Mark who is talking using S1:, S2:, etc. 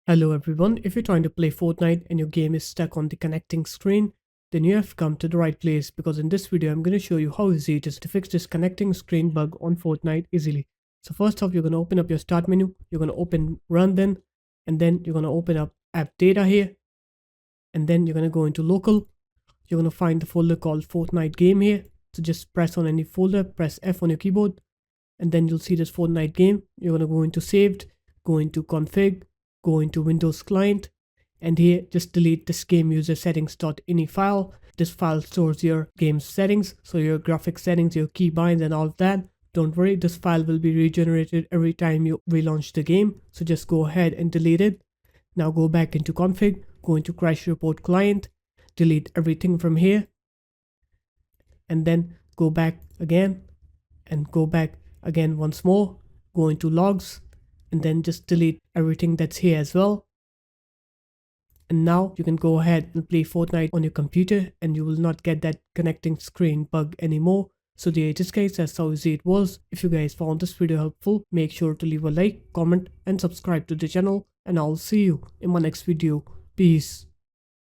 S1: Hello everyone, if you're trying to play Fortnite and your game is stuck on the connecting screen, then you have come to the right place because in this video I'm going to show you how easy it is to fix this connecting screen bug on Fortnite easily. So first off, you're going to open up your start menu, you're going to open run then, and then you're going to open up app data here, and then you're going to go into local. You're going to find the folder called Fortnite game here. So just press on any folder, press F on your keyboard, and then you'll see this Fortnite game. You're going to go into saved, go into config, go into Windows client, and here just delete this game user settings.ini file. This file stores your game's settings, so your graphics settings, your keybinds and all of that. Don't worry, this file will be regenerated every time you relaunch the game, so just go ahead and delete it. Now go back into config, go into crash report client, delete everything from here, and then go back again and go back again once more, go into logs, and then just delete everything that's here as well. And now you can go ahead and play Fortnite on your computer and you will not get that connecting screen bug anymore. So there it is guys, that's how easy it was. If you guys found this video helpful, make sure to leave a like, comment and subscribe to the channel, and I'll see you in my next video. Peace.